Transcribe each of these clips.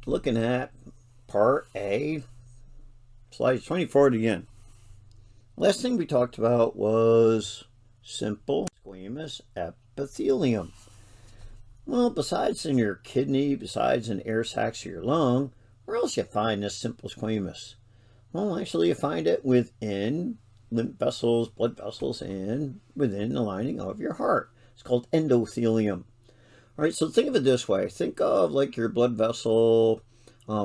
looking at part A, slide 24 again. Last thing we talked about was simple squamous epithelium. Well, besides in your kidney, besides in air sacs of your lung, where else you find this simple squamous? Well, actually you find it within lymph vessels, blood vessels, and within the lining of your heart. It's called endothelium. All right, so think of it this way. Think of like your blood vessel,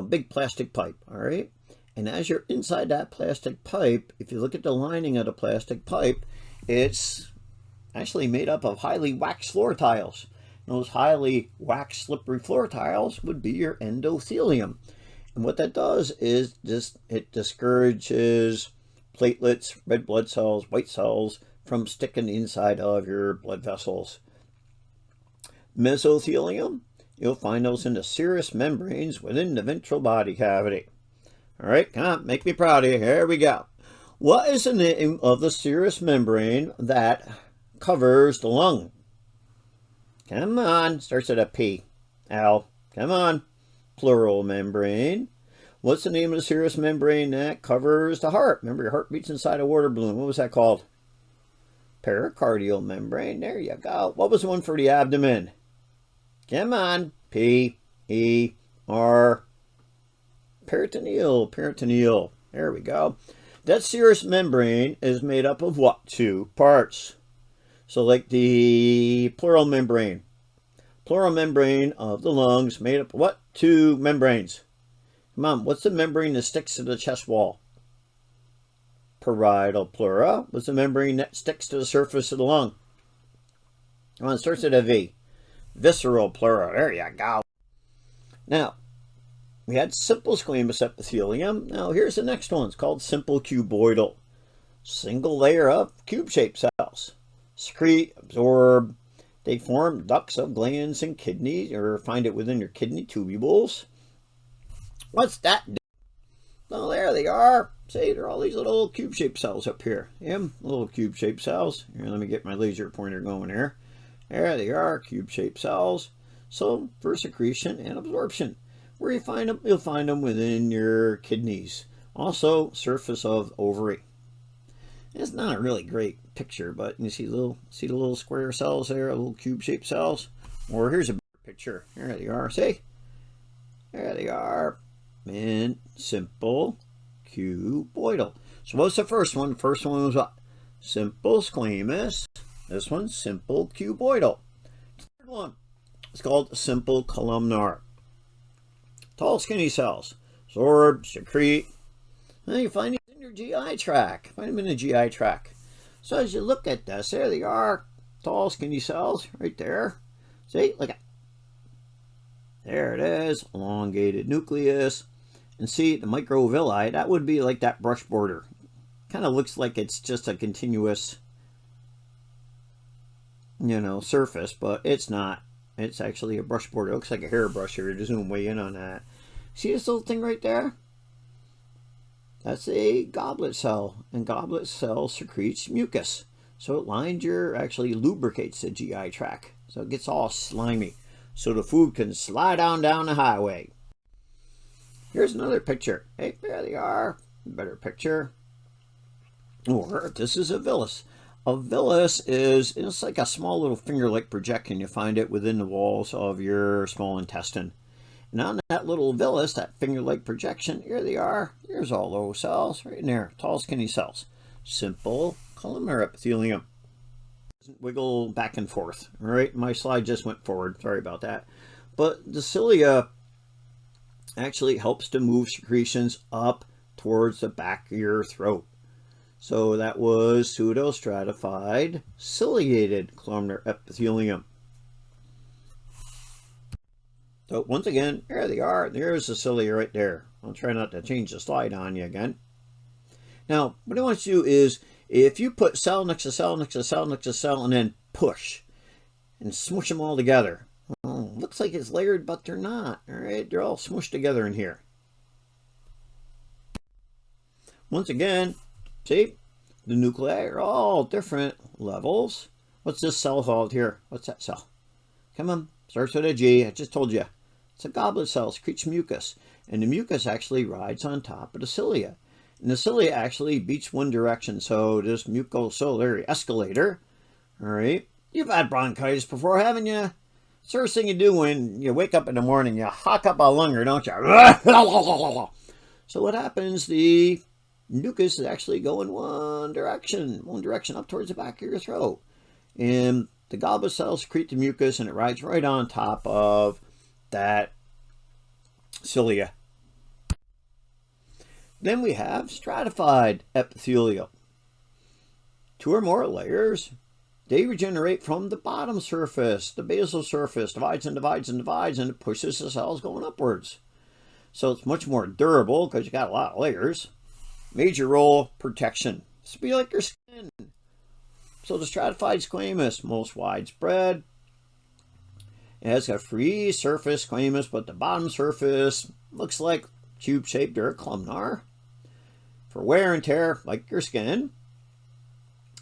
big plastic pipe, all right? And as you're inside that plastic pipe, if you look at the lining of the plastic pipe, it's actually made up of highly waxed floor tiles. And those highly waxed, slippery floor tiles would be your endothelium. And what that does is it discourages platelets, red blood cells, white cells from sticking inside of your blood vessels. Mesothelium, you'll find those in the serous membranes within the ventral body cavity. All right, come on, make me proud of you. Here we go. What is the name of the serous membrane that covers the lung? Come on, starts with a P. Al, come on. Pleural membrane. What's the name of the serous membrane that covers the heart? Remember, your heart beats inside a water balloon. What was that called? Pericardial membrane. There you go. What was the one for the abdomen? Come on. P-E-R. Peritoneal. There we go. That serous membrane is made up of what? Two parts. So like the pleural membrane. Pleural membrane of the lungs made up of what? Two membranes. Come on, what's the membrane that sticks to the chest wall? Parietal pleura. What's the membrane that sticks to the surface of the lung? Come on, it starts with a V. Visceral pleura. There you go. Now, we had simple squamous epithelium. Now, here's the next one. It's called simple cuboidal. Single layer of cube-shaped cells. Secrete, absorb. They form ducts of glands and kidneys, or find it within your kidney tubules. What's that do? Well, there they are. See, there are all these little cube-shaped cells up here. Yeah, little cube-shaped cells. Here, let me get my laser pointer going here. There they are, cube-shaped cells. So, for secretion and absorption. Where you find them? You'll find them within your kidneys. Also, surface of ovary. It's not a really great picture, but you see the little square cells there, little cube-shaped cells. Or here's a better picture. There they are. See? There they are. And simple cuboidal. So what's the first one? The first one was what? Simple squamous. This one's simple cuboidal. The third one is called simple columnar. Tall, skinny cells. Absorb, secrete. And you find these in your GI tract. Find them in the GI tract. So as you look at this, there they are. Tall, skinny cells right there. See? Look at there it is. Elongated nucleus. And see the microvilli, that would be like that brush border. Kind of looks like it's just a continuous, surface, but it's not. It's actually a brush border. It looks like a hairbrush here to zoom way in on that. See this little thing right there? That's a goblet cell, and goblet cell secretes mucus. So it actually lubricates the GI tract. So it gets all slimy. So the food can slide on down the highway. Here's another picture. Hey, there they are. Better picture. Or this is a villus. A villus it's like a small little finger-like projection. You find it within the walls of your small intestine. And on that little villus, that finger-like projection, here they are. Here's all those cells right in there. Tall, skinny cells. Simple columnar epithelium. Doesn't wiggle back and forth. All right, my slide just went forward. Sorry about that. But the cilia actually helps to move secretions up towards the back of your throat. So that was pseudostratified ciliated columnar epithelium. So once again, there they are. There's the cilia right there. I'll try not to change the slide on you again. Now, what I want to do is, if you put cell next to cell next to cell next to cell and then push and smush them all together. Oh, looks like it's layered, but they're not. All right, they're all smushed together in here. Once again, see, the nuclei are all different levels. What's this cell called here? What's that cell? Come on, starts with a G. I just told you. It's a goblet cell, secretes mucus. And the mucus actually rides on top of the cilia. And the cilia actually beats one direction. So this mucociliary escalator, all right, you've had bronchitis before, haven't you? First thing you do when you wake up in the morning, you hawk up a lunger, don't you? So what happens? The mucus is actually going one direction up towards the back of your throat. And the goblet cells secrete the mucus and it rides right on top of that cilia. Then we have stratified epithelium. 2 or more layers. They regenerate from the bottom surface. The basal surface divides and divides and divides, and it pushes the cells going upwards. So it's much more durable because you got a lot of layers. Major role, protection. It's be like your skin. So the stratified squamous, most widespread. It has a free surface squamous, but the bottom surface looks like tube-shaped or columnar. For wear and tear, like your skin.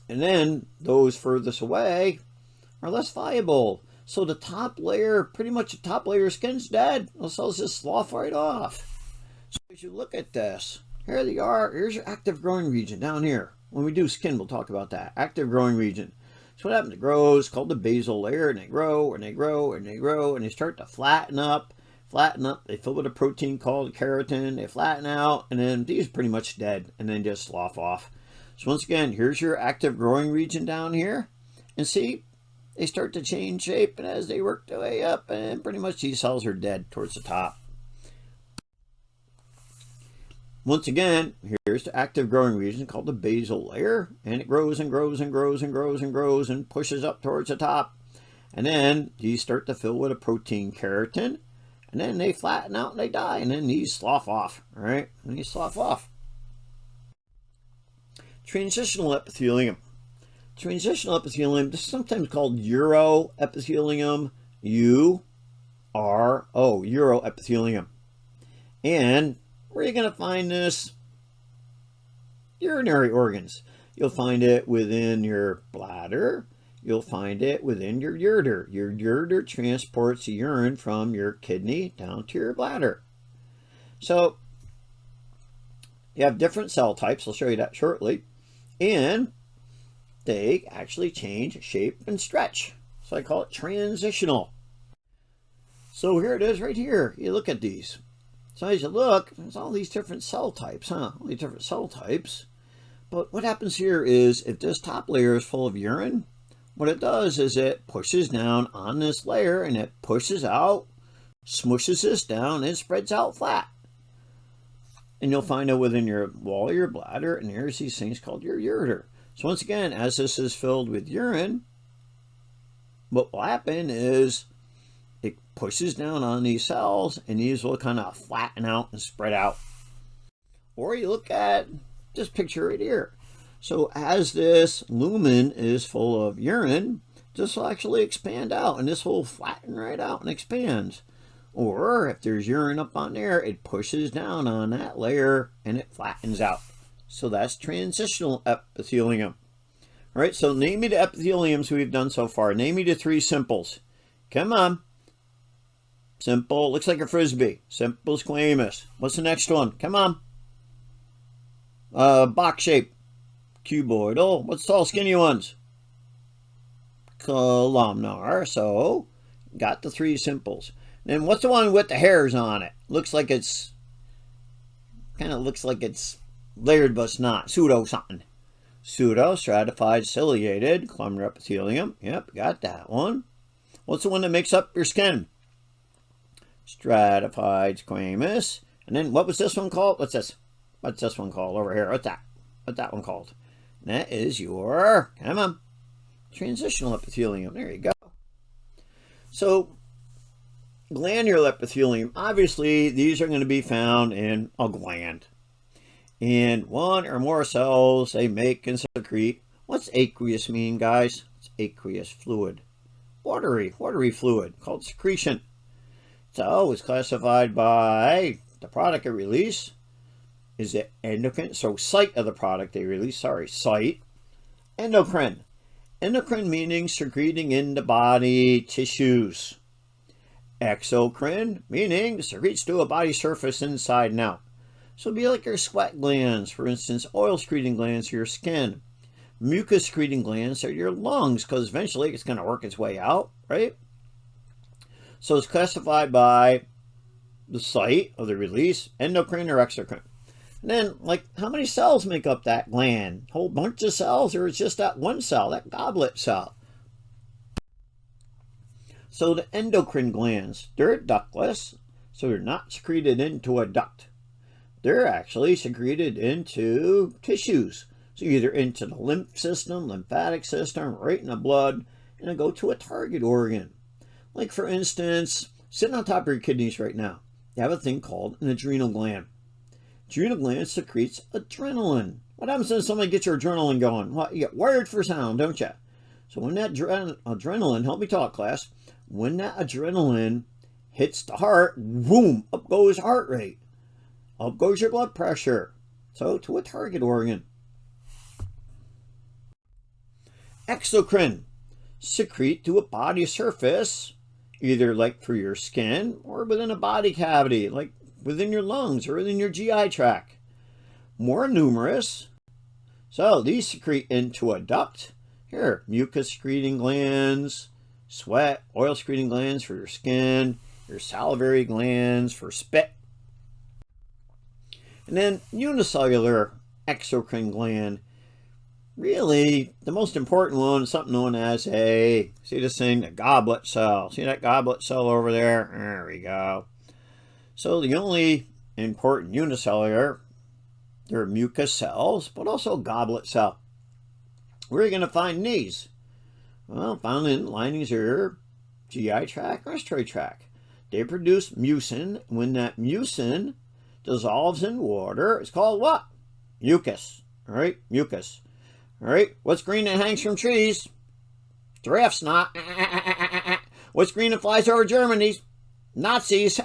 And then those furthest away are less viable. So the top layer, pretty much the top layer of skin's dead. The cells just slough right off. So as you look at this, here they are. Here's your active growing region down here. When we do skin, we'll talk about that. Active growing region. So what happens? It grows, called the basal layer, and they grow, and they grow, and they grow, and they start to flatten up. They fill with a protein called keratin. They flatten out, and then these are pretty much dead, and then just slough off. So once again, here's your active growing region down here. And see, they start to change shape, and as they work their way up, and pretty much these cells are dead towards the top. Once again, here's the active growing region called the basal layer, and it grows and grows and grows and grows and grows and pushes up towards the top. And then these start to fill with a protein keratin, and then they flatten out and they die, and then these slough off, all right? And these slough off. Transitional epithelium. Transitional epithelium, this is sometimes called uroepithelium, U-R-O, uroepithelium. And where are you going to find this? Urinary organs. You'll find it within your bladder. You'll find it within your ureter. Your ureter transports urine from your kidney down to your bladder. So you have different cell types. I'll show you that shortly. And they actually change shape and stretch. So I call it transitional. So here it is right here. You look at these. So as you look, there's all these different cell types, huh? All these different cell types. But what happens here is if this top layer is full of urine, what it does is it pushes down on this layer and it pushes out, smushes this down, and spreads out flat. And you'll find it within your wall of your bladder, and there's these things called your ureter. So once again, as this is filled with urine, what will happen is it pushes down on these cells, and these will kind of flatten out and spread out. Or you look at this picture right here. So as this lumen is full of urine, this will actually expand out, and this will flatten right out and expands. Or if there's urine up on there, it pushes down on that layer and it flattens out. So that's transitional epithelium. All right, so name me the epitheliums we've done so far. Name me the 3 simples. Come on. Simple, looks like a frisbee. Simple squamous. What's the next one? Come on. Box shape. Cuboidal. What's the tall skinny ones? Columnar. So, got the 3 simples. And what's the one with the hairs on it? Looks like it's, kind of looks like it's layered, but it's not. Pseudo something. Pseudo stratified ciliated columnar epithelium. Yep, got that one. What's the one that makes up your skin? Stratified squamous. And then what was this one called? What's this? What's this one called over here? What's that? What's that one called? And that is your, come on, transitional epithelium. There you go. So, glandular epithelium, obviously these are going to be found in a gland. And 1 or more cells, they make and secrete. What's aqueous mean, guys? It's aqueous fluid. Watery fluid called secretion. So it's classified by the product it release. Is it endocrine? So site of the product they release, site. Endocrine. Endocrine meaning secreting in the body tissues. Exocrine, meaning secretes to a body surface inside and out. So it'd be like your sweat glands, for instance, oil secreting glands to your skin. Mucus secreting glands are your lungs, because eventually it's going to work its way out, right? So it's classified by the site of the release, endocrine or exocrine. And then, like, how many cells make up that gland? A whole bunch of cells, or it's just that one cell, that goblet cell? So the endocrine glands, they're ductless, so they're not secreted into a duct. They're actually secreted into tissues. So either into the lymph system, lymphatic system, right in the blood, and then go to a target organ. Like, for instance, sitting on top of your kidneys right now, you have a thing called an adrenal gland. Adrenal gland secretes adrenaline. What happens when somebody gets your adrenaline going? Well, you get wired for sound, don't you? So when that adrenaline, help me talk, class, when that adrenaline hits the heart, boom, up goes heart rate. Up goes your blood pressure. So to a target organ. Exocrine, secrete to a body surface, either like through your skin or within a body cavity, like within your lungs or within your GI tract. More numerous. So these secrete into a duct. Here, mucus secreting glands, sweat, oil secreting glands for your skin, your salivary glands for spit. And then unicellular exocrine gland. Really, the most important one is something known as see this thing, the goblet cell. See that goblet cell over there? There we go. So the only important unicellular, they're mucus cells, but also goblet cell. Where are you going to find these? Well, found in linings of your GI tract, respiratory tract. They produce mucin. When that mucin dissolves in water, it's called what? Mucus. All right, mucus. All right, what's green that hangs from trees? Giraffe snot. What's green that flies over Germany? Nazis.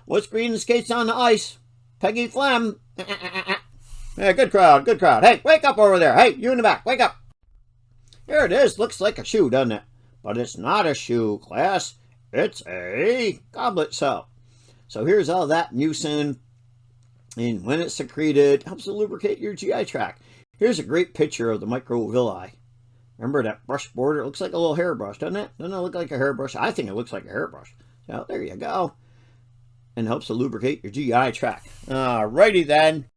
What's green that skates on the ice? Peggy Phlegm. Yeah, good crowd, good crowd. Hey, wake up over there. Hey, you in the back, wake up. Here it is. Looks like a shoe, doesn't it? But it's not a shoe, class. It's a goblet cell. So here's all that mucin. And when it's secreted, it helps to lubricate your GI tract. Here's a great picture of the microvilli. Remember that brush border? It looks like a little hairbrush, doesn't it? Doesn't it look like a hairbrush? I think it looks like a hairbrush. So there you go. And helps to lubricate your GI tract. Alrighty then.